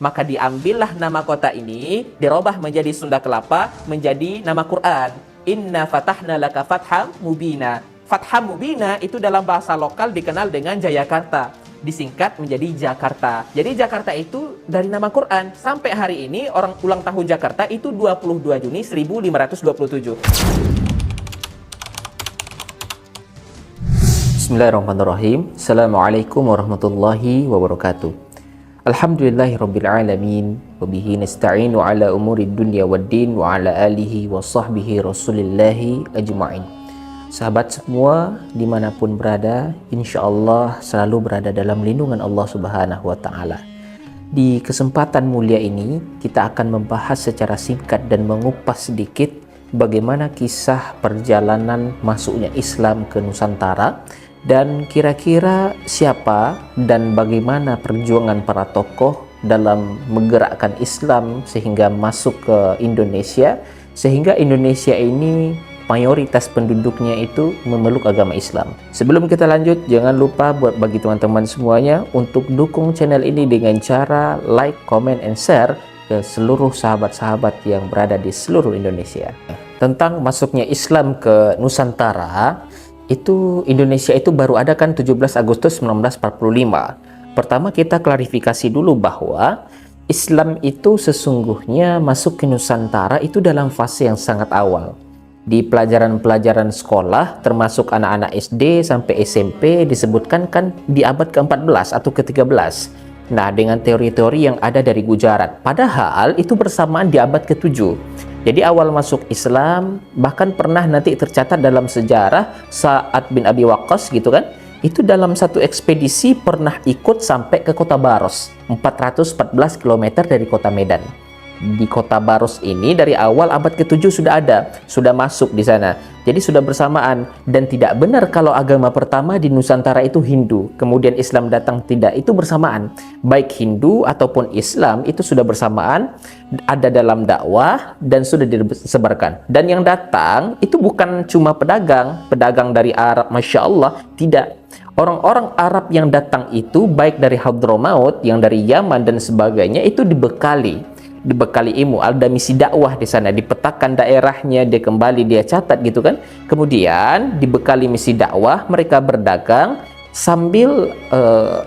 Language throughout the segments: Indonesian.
Maka diambillah nama kota ini, dirubah menjadi Sunda Kelapa, menjadi nama Quran. Inna fatahna laka fatham mubina. Fatham mubina itu dalam bahasa lokal dikenal dengan Jayakarta. Disingkat menjadi Jakarta. Jadi Jakarta itu dari nama Quran. Sampai hari ini orang ulang tahun Jakarta itu 22 Juni 1527. Bismillahirrahmanirrahim. Assalamualaikum warahmatullahi wabarakatuh. Alhamdulillahirrabbilalamin. Wabihi nasta'inu ala umuri dunya waddin wa ala alihi wa sahbihi rasulillahi ajma'in. Sahabat semua dimanapun berada, insyaAllah selalu berada dalam lindungan Allah subhanahu wa ta'ala. Di kesempatan mulia ini kita akan membahas secara singkat dan mengupas sedikit bagaimana kisah perjalanan masuknya Islam ke Nusantara, dan kira-kira siapa dan bagaimana perjuangan para tokoh dalam menggerakkan Islam sehingga masuk ke Indonesia, sehingga Indonesia ini mayoritas penduduknya itu memeluk agama Islam. Sebelum kita lanjut, jangan lupa buat bagi teman-teman semuanya untuk dukung channel ini dengan cara like, comment, and share ke seluruh sahabat-sahabat yang berada di seluruh Indonesia. Tentang masuknya Islam ke Nusantara, itu Indonesia itu baru ada kan 17 Agustus 1945. Pertama kita klarifikasi dulu bahwa Islam itu sesungguhnya masuk ke Nusantara itu dalam fase yang sangat awal. Di pelajaran-pelajaran sekolah termasuk anak-anak SD sampai SMP disebutkan kan di abad ke-14 atau ke-13. Nah, dengan teori-teori yang ada dari Gujarat. Padahal itu bersamaan di abad ke-7. Jadi awal masuk Islam, bahkan pernah nanti tercatat dalam sejarah Sa'ad bin Abi Waqqas gitu kan, itu dalam satu ekspedisi pernah ikut sampai ke kota Baros, 414 km dari kota Medan. Di kota Baros ini dari awal abad ke-7 sudah masuk di sana. Jadi sudah bersamaan, dan tidak benar kalau agama pertama di Nusantara itu Hindu, kemudian Islam datang, tidak, itu bersamaan. Baik Hindu ataupun Islam itu sudah bersamaan, ada dalam dakwah dan sudah disebarkan. Dan yang datang itu bukan cuma pedagang dari Arab, Masya Allah, tidak. Orang-orang Arab yang datang itu baik dari Hadramaut, yang dari Yaman dan sebagainya, itu dibekali ilmu, ada misi dakwah di sana, dipetakan daerahnya, dia kembali, dia catat gitu kan. Kemudian dibekali misi dakwah, mereka berdagang sambil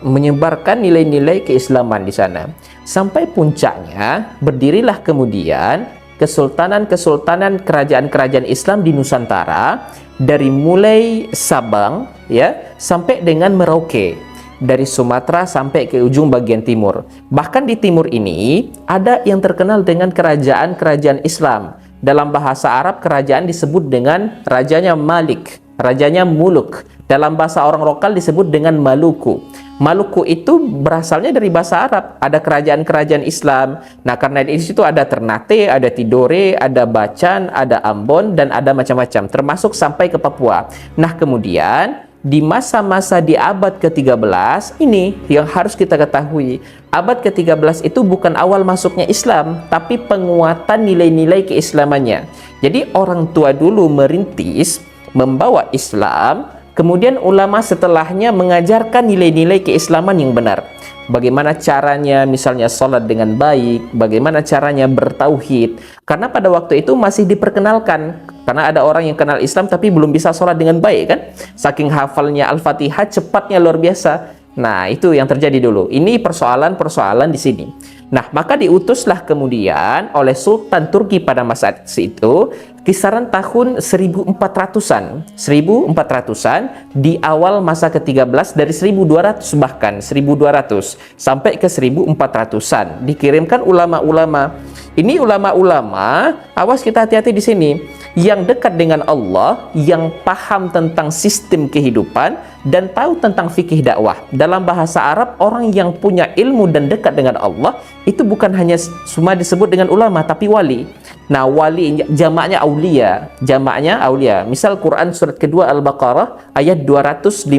menyebarkan nilai-nilai keislaman di sana. Sampai puncaknya berdirilah kemudian kesultanan-kesultanan kerajaan-kerajaan Islam di Nusantara, dari mulai Sabang ya sampai dengan Merauke. Dari Sumatera sampai ke ujung bagian timur. Bahkan di timur ini ada yang terkenal dengan kerajaan-kerajaan Islam. Dalam bahasa Arab kerajaan disebut dengan rajanya Malik, rajanya Muluk. Dalam bahasa orang lokal disebut dengan Maluku. Maluku itu berasalnya dari bahasa Arab. Ada kerajaan-kerajaan Islam. Nah, karena di situ ada Ternate, ada Tidore, ada Bacan, ada Ambon, dan ada macam-macam, termasuk sampai ke Papua. Nah, kemudian di masa-masa di abad ke-13 ini yang harus kita ketahui, abad ke-13 itu bukan awal masuknya Islam, tapi penguatan nilai-nilai keislamannya. Jadi orang tua dulu merintis membawa Islam, kemudian ulama setelahnya mengajarkan nilai-nilai keislaman yang benar. Bagaimana caranya misalnya sholat dengan baik, bagaimana caranya bertauhid. Karena pada waktu itu masih diperkenalkan, karena ada orang yang kenal Islam tapi belum bisa sholat dengan baik kan. Saking hafalnya Al-Fatihah, cepatnya luar biasa. Nah, itu yang terjadi dulu. Ini persoalan-persoalan di sini. Nah, maka diutuslah kemudian oleh Sultan Turki pada masa itu, kisaran tahun 1400-an di awal masa ke-13, dari 1200 bahkan 1200 sampai ke 1400-an dikirimkan ulama-ulama. Ini ulama-ulama, awas kita hati-hati di sini, yang dekat dengan Allah, yang paham tentang sistem kehidupan dan tahu tentang fikih dakwah. Dalam bahasa Arab, orang yang punya ilmu dan dekat dengan Allah itu bukan hanya cuma disebut dengan ulama, tapi wali. Nah, wali jamaknya aulia, Misal Quran surat kedua Al-Baqarah ayat 257.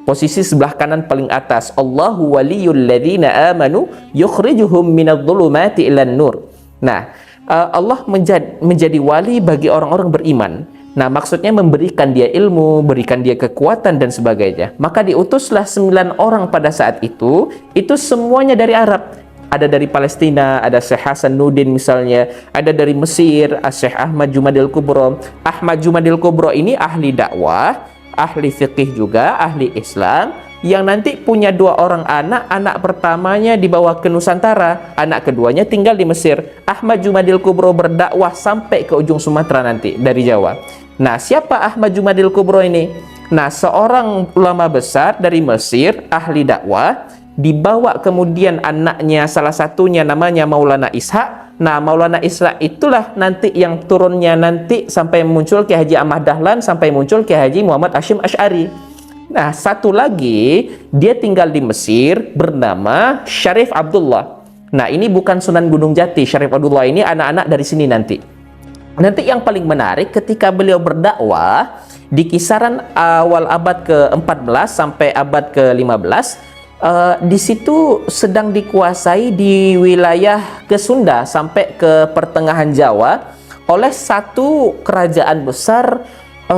Posisi sebelah kanan paling atas, Allahu waliyul ladzina amanu yukhrijuhum minadh-dhulumati ilan nur. Nah, Allah menjadi wali bagi orang-orang beriman. Nah, maksudnya memberikan dia ilmu, berikan dia kekuatan dan sebagainya. Maka diutuslah 9 orang pada saat itu semuanya dari Arab. Ada dari Palestina, ada Syekh Hasanuddin misalnya, ada dari Mesir, Syekh Ahmad Jumadil Kubro. Ahmad Jumadil Kubro ini ahli dakwah, ahli fikih juga, ahli Islam, yang nanti punya 2 orang anak. Anak pertamanya dibawa ke Nusantara, anak keduanya tinggal di Mesir. Ahmad Jumadil Kubro berdakwah sampai ke ujung Sumatera nanti dari Jawa. Nah, siapa Ahmad Jumadil Kubro ini? Nah, seorang ulama besar dari Mesir, ahli dakwah, dibawa kemudian anaknya, salah satunya namanya Maulana Ishaq. Nah, Maulana Ishaq itulah nanti yang turunnya nanti sampai muncul Kiai Haji Ahmad Dahlan, sampai muncul Kiai Haji Muhammad Hashim Asy'ari. Nah, satu lagi dia tinggal di Mesir bernama Syarif Abdullah. Nah, ini bukan Sunan Gunung Jati. Syarif Abdullah ini anak-anak dari sini nanti. Nanti yang paling menarik ketika beliau berdakwah di kisaran awal abad ke-14 sampai abad ke-15, di situ sedang dikuasai di wilayah ke Sunda sampai ke pertengahan Jawa oleh satu kerajaan besar,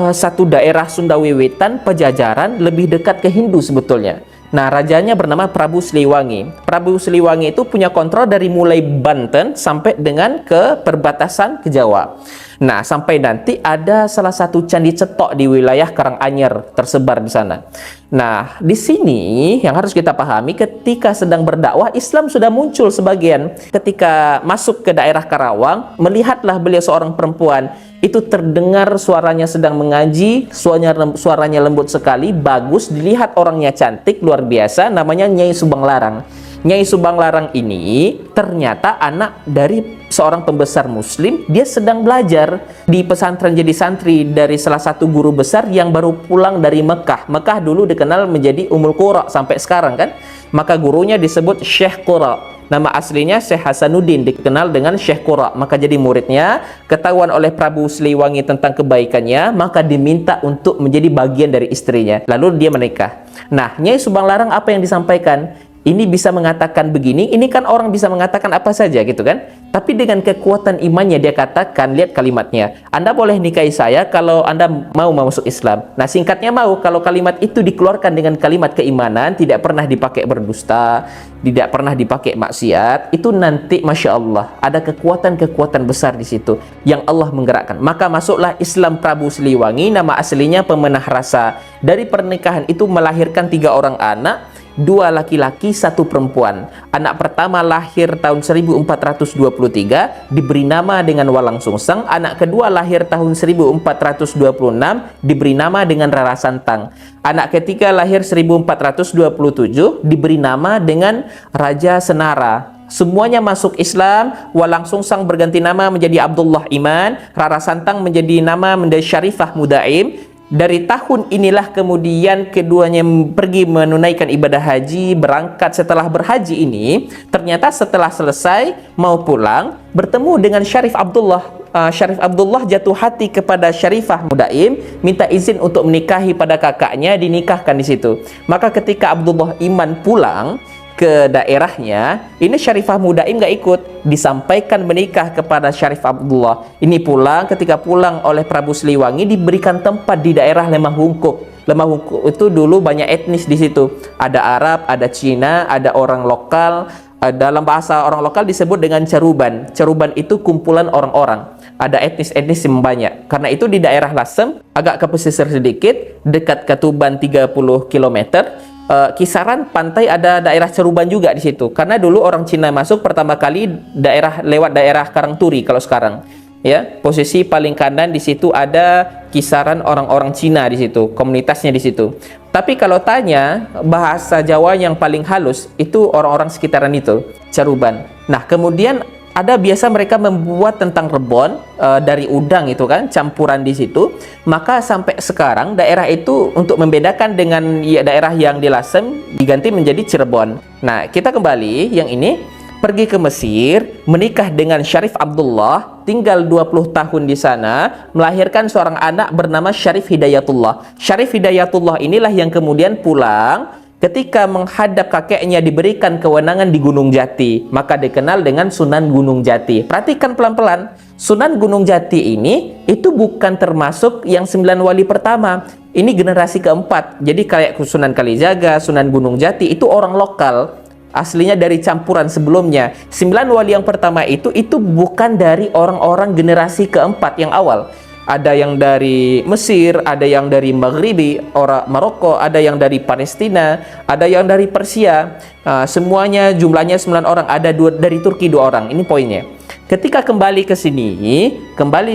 satu daerah Sunda Wiwitan, Pajajaran, lebih dekat ke Hindu sebetulnya. Nah, rajanya bernama Prabu Siliwangi. Prabu Siliwangi itu punya kontrol dari mulai Banten sampai dengan ke perbatasan ke Jawa. Nah, sampai nanti ada salah satu candi cetok di wilayah Karanganyar tersebar di sana. Nah, di sini yang harus kita pahami, ketika sedang berdakwah, Islam sudah muncul sebagian. Ketika masuk ke daerah Karawang, melihatlah beliau seorang perempuan, itu terdengar suaranya sedang mengaji, suaranya lembut sekali, bagus, dilihat orangnya cantik, luar biasa, namanya Nyai Subang Larang. Nyai Subang Larang ini ternyata anak dari seorang pembesar muslim. Dia sedang belajar di pesantren jadi santri dari salah satu guru besar yang baru pulang dari Mekah. Mekah dulu dikenal menjadi Ummul Qura sampai sekarang kan. Maka gurunya disebut Syekh Qura. Nama aslinya Syekh Hasanuddin, dikenal dengan Syekh Qura. Maka jadi muridnya, ketahuan oleh Prabu Siliwangi tentang kebaikannya, maka diminta untuk menjadi bagian dari istrinya. Lalu dia menikah. Nah, Nyai Subang Larang apa yang disampaikan? Ini bisa mengatakan begini, ini kan orang bisa mengatakan apa saja gitu kan. Tapi dengan kekuatan imannya dia katakan, lihat kalimatnya, Anda boleh nikahi saya kalau Anda mau masuk Islam. Nah, singkatnya mau, kalau kalimat itu dikeluarkan dengan kalimat keimanan, tidak pernah dipakai berdusta, tidak pernah dipakai maksiat, itu nanti Masya Allah ada kekuatan-kekuatan besar di situ yang Allah menggerakkan. Maka masuklah Islam Prabu Siliwangi, nama aslinya Pemenah Rasa. Dari pernikahan itu melahirkan 3 orang anak, 2 laki-laki, 1 perempuan. Anak pertama lahir tahun 1423, diberi nama dengan Walang Sungsang. Anak kedua lahir tahun 1426, diberi nama dengan Rara Santang. Anak ketiga lahir 1427, diberi nama dengan Raja Senara. Semuanya masuk Islam. Walang Sungsang berganti nama menjadi Abdullah Iman, Rara Santang menjadi nama menjadi Syarifah Mudaim. Dari tahun inilah kemudian keduanya pergi menunaikan ibadah haji, berangkat. Setelah berhaji ini, ternyata setelah selesai mau pulang, bertemu dengan Syarif Abdullah. Syarif Abdullah jatuh hati kepada Syarifah Mudaim, minta izin untuk menikahi pada kakaknya, dinikahkan di situ. Maka ketika Abdullah Iman pulang ke daerahnya, ini Syarifah Mudaim nggak ikut, disampaikan menikah kepada Syarif Abdullah. Ini pulang, ketika pulang oleh Prabu Siliwangi diberikan tempat di daerah Lemah Hungkuk. Lemah Hungkuk itu dulu banyak etnis di situ. Ada Arab, ada Cina, ada orang lokal. Dalam bahasa orang lokal disebut dengan Caruban. Caruban itu kumpulan orang-orang. Ada etnis-etnis yang banyak. Karena itu di daerah Lasem, agak ke pesisir sedikit, dekat ke Tuban 30 km. Kisaran pantai ada daerah Ceruban juga di situ. Karena dulu orang Cina masuk pertama kali lewat daerah Karangturi kalau sekarang. Ya, posisi paling kanan di situ ada kisaran orang-orang Cina di situ, komunitasnya di situ. Tapi kalau tanya bahasa Jawa yang paling halus itu orang-orang sekitaran itu, Ceruban. Nah, kemudian ada biasa mereka membuat tentang rebon dari udang itu kan, campuran di situ. Maka sampai sekarang daerah itu untuk membedakan dengan daerah yang di Lasem diganti menjadi Cirebon. Nah, kita kembali yang ini, pergi ke Mesir, menikah dengan Syarif Abdullah, tinggal 20 tahun di sana, melahirkan seorang anak bernama Syarif Hidayatullah. Syarif Hidayatullah inilah yang kemudian pulang. Ketika menghadap kakeknya diberikan kewenangan di Gunung Jati, maka dikenal dengan Sunan Gunung Jati. Perhatikan pelan-pelan, Sunan Gunung Jati ini itu bukan termasuk yang 9 wali pertama. Ini generasi keempat. Jadi kayak Sunan Kalijaga, Sunan Gunung Jati itu orang lokal. aslinya dari campuran sebelumnya. 9 wali yang pertama itu bukan dari orang-orang generasi keempat yang awal. Ada yang dari Mesir, ada yang dari Maghribi, orang Maroko, ada yang dari Palestina, ada yang dari Persia. Semuanya jumlahnya 9 orang, ada dari Turki 2 orang. Ini poinnya. Ketika kembali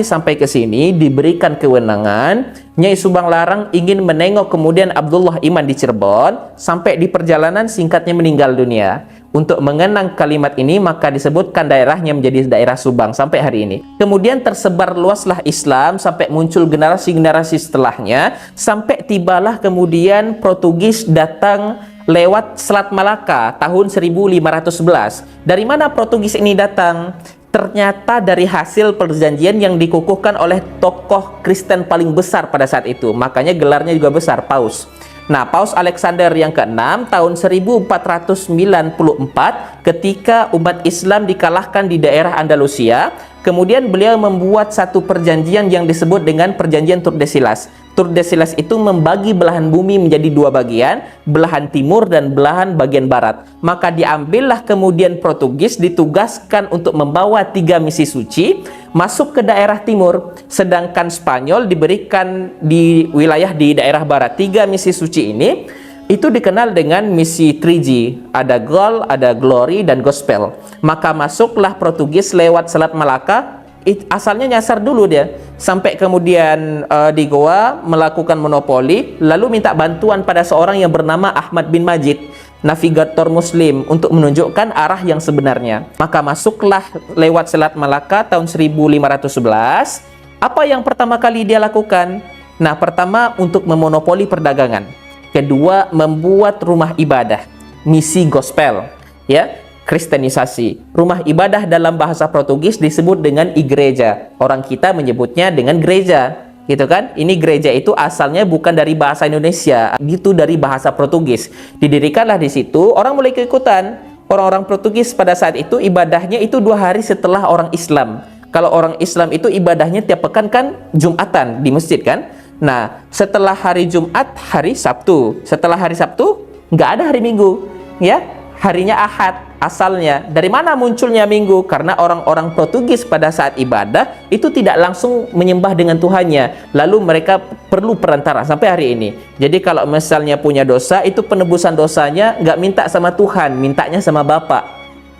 sampai ke sini, diberikan kewenangan, Nyai Subang Larang ingin menengok kemudian Abdullah Iman di Cirebon, sampai di perjalanan singkatnya meninggal dunia. Untuk mengenang kalimat ini, maka disebutkan daerahnya menjadi daerah Subang sampai hari ini. Kemudian tersebar luaslah Islam sampai muncul generasi-generasi setelahnya, sampai tibalah kemudian Portugis datang lewat Selat Malaka tahun 1511. Dari mana Portugis ini datang? Ternyata dari hasil perjanjian yang dikukuhkan oleh tokoh Kristen paling besar pada saat itu. Makanya gelarnya juga besar, Paus. Nah, Paus Alexander yang ke-6 tahun 1494 ketika umat Islam dikalahkan di daerah Andalusia, kemudian beliau membuat satu perjanjian yang disebut dengan perjanjian Tordesillas. Tordesillas itu membagi belahan bumi menjadi 2 bagian, belahan timur dan belahan bagian barat. Maka diambillah kemudian Portugis ditugaskan untuk membawa 3 misi suci masuk ke daerah timur, sedangkan Spanyol diberikan di wilayah di daerah barat. 3 misi suci ini itu dikenal dengan misi 3G, ada Gold, ada Glory, dan Gospel. Maka masuklah Portugis lewat Selat Malaka. Asalnya nyasar dulu dia, sampai kemudian di Goa melakukan monopoli, lalu minta bantuan pada seorang yang bernama Ahmad bin Majid, navigator muslim, untuk menunjukkan arah yang sebenarnya. Maka masuklah lewat Selat Malaka tahun 1511. Apa yang pertama kali dia lakukan? Nah, pertama untuk memonopoli perdagangan. Kedua, membuat rumah ibadah, misi gospel, ya. Kristenisasi. Rumah ibadah dalam bahasa Portugis disebut dengan igreja. Orang kita menyebutnya dengan gereja, gitu kan? Ini gereja itu asalnya bukan dari bahasa Indonesia, itu dari bahasa Portugis. Didirikanlah di situ, orang mulai keikutan. Orang-orang Portugis pada saat itu ibadahnya itu 2 hari setelah orang Islam. Kalau orang Islam itu ibadahnya tiap pekan kan Jumatan di masjid kan? Nah, setelah hari Jumat, hari Sabtu. Setelah hari Sabtu, nggak ada hari Minggu, ya. Harinya Ahad asalnya. Dari mana munculnya Minggu? Karena orang-orang Portugis pada saat ibadah itu tidak langsung menyembah dengan Tuhannya, lalu mereka perlu perantara sampai hari ini. Jadi kalau misalnya punya dosa, itu penebusan dosanya nggak minta sama Tuhan, mintanya sama Bapak.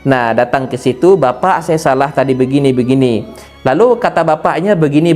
Nah, datang ke situ, Bapak saya salah tadi begini, lalu kata bapaknya begini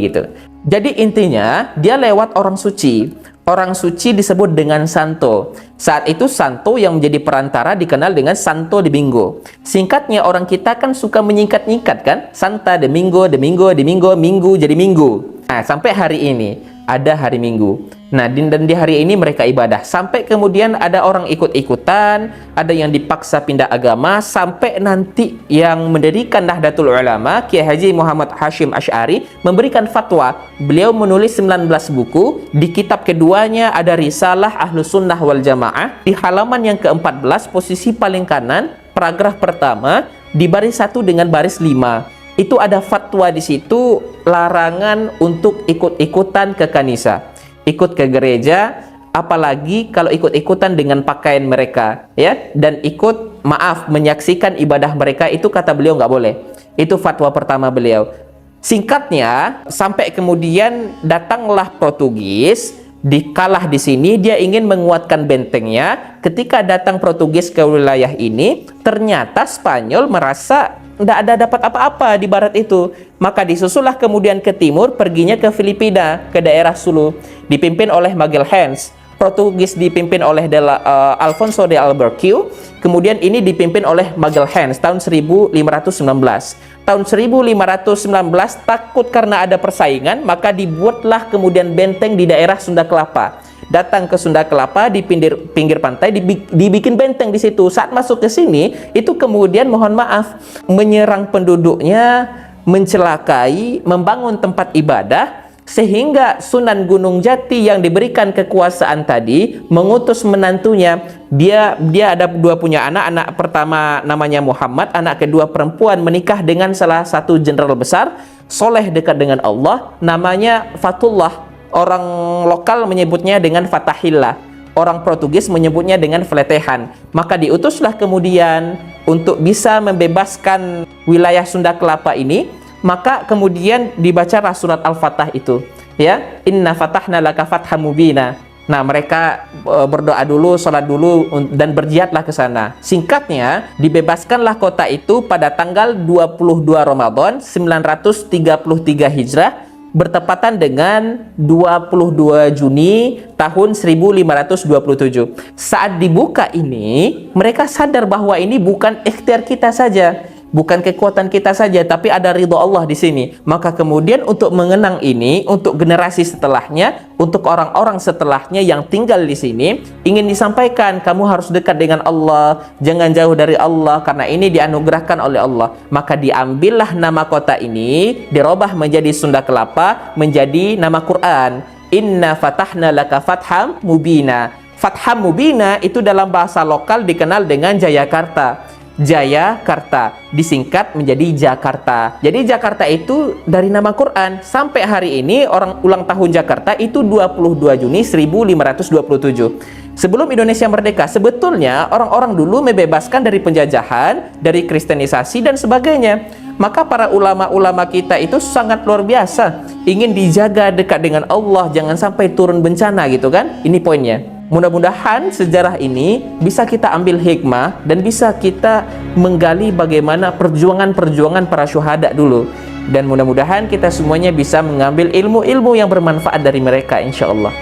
gitu. Jadi intinya dia lewat orang suci. Orang suci disebut dengan santo. Saat itu santo yang menjadi perantara dikenal dengan Santo Domingo. Singkatnya orang kita kan suka menyingkat-nyingkat kan? Santa Domingo, minggu jadi minggu. Nah, sampai hari ini ada hari Minggu. Nah, dan di hari ini mereka ibadah. Sampai kemudian ada orang ikut-ikutan, ada yang dipaksa pindah agama, sampai nanti yang mendirikan Nahdlatul Ulama, Kiai Haji Muhammad Hashim Asy'ari, memberikan fatwa. Beliau menulis 19 buku. Di kitab keduanya ada Risalah Ahlus Sunnah wal Jamaah. Di halaman yang ke-14, posisi paling kanan, paragraf pertama, di baris 1 dengan baris 5. Itu ada fatwa di situ, larangan untuk ikut-ikutan ke kanisa, ikut ke gereja, apalagi kalau ikut-ikutan dengan pakaian mereka, ya, dan menyaksikan ibadah mereka, itu kata beliau nggak boleh. Itu fatwa pertama beliau. Singkatnya, sampai kemudian datanglah Portugis, dikalah di sini, dia ingin menguatkan bentengnya. Ketika datang Portugis ke wilayah ini, ternyata Spanyol merasa tidak ada dapat apa-apa di barat itu. Maka disusullah kemudian ke timur, perginya ke Filipina, ke daerah Sulu, dipimpin oleh Magalhães. Portugis dipimpin oleh Alfonso de Albuquerque, kemudian ini dipimpin oleh Magalhães tahun 1519. Tahun 1519 takut karena ada persaingan, maka dibuatlah kemudian benteng di daerah Sunda Kelapa. Datang ke Sunda Kelapa di pinggir pantai, dibikin benteng di situ. Saat masuk ke sini, itu kemudian mohon maaf menyerang penduduknya, mencelakai, membangun tempat ibadah, sehingga Sunan Gunung Jati yang diberikan kekuasaan tadi mengutus menantunya. Dia ada punya anak pertama namanya Muhammad, anak kedua perempuan, menikah dengan salah satu jenderal besar, soleh dekat dengan Allah, namanya Fatullah. Orang lokal menyebutnya dengan Fatahillah. orang Portugis menyebutnya dengan Veletehan. Maka diutuslah kemudian untuk bisa membebaskan wilayah Sunda Kelapa ini, maka kemudian dibacalah surat Al-Fatah itu, ya, inna fatahna laka fatham mubina. Nah, mereka berdoa dulu, sholat dulu, dan berjihadlah ke sana. Singkatnya, dibebaskanlah kota itu pada tanggal 22 Ramadan 933 Hijrah, bertepatan dengan 22 Juni tahun 1527. Saat dibuka ini, mereka sadar bahwa ini bukan ikhtiar kita saja, bukan kekuatan kita saja, tapi ada ridho Allah di sini. Maka kemudian untuk mengenang ini, untuk generasi setelahnya, untuk orang-orang setelahnya yang tinggal di sini, ingin disampaikan, kamu harus dekat dengan Allah, jangan jauh dari Allah, karena ini dianugerahkan oleh Allah. Maka diambillah nama kota ini, dirubah menjadi Sunda Kelapa, menjadi nama Quran. Inna fatahna laka fatham mubina. Fatham mubina itu dalam bahasa lokal dikenal dengan Jayakarta. Jayakarta disingkat menjadi Jakarta. Jadi Jakarta itu dari nama Quran. Sampai hari ini orang ulang tahun Jakarta itu 22 Juni 1527. Sebelum Indonesia merdeka, sebetulnya orang-orang dulu membebaskan dari penjajahan, dari kristenisasi dan sebagainya. Maka para ulama-ulama kita itu sangat luar biasa, ingin dijaga dekat dengan Allah, jangan sampai turun bencana gitu kan. Ini poinnya. Mudah-mudahan sejarah ini bisa kita ambil hikmah dan bisa kita menggali bagaimana perjuangan-perjuangan para syuhada dulu. Dan mudah-mudahan kita semuanya bisa mengambil ilmu-ilmu yang bermanfaat dari mereka, insya Allah.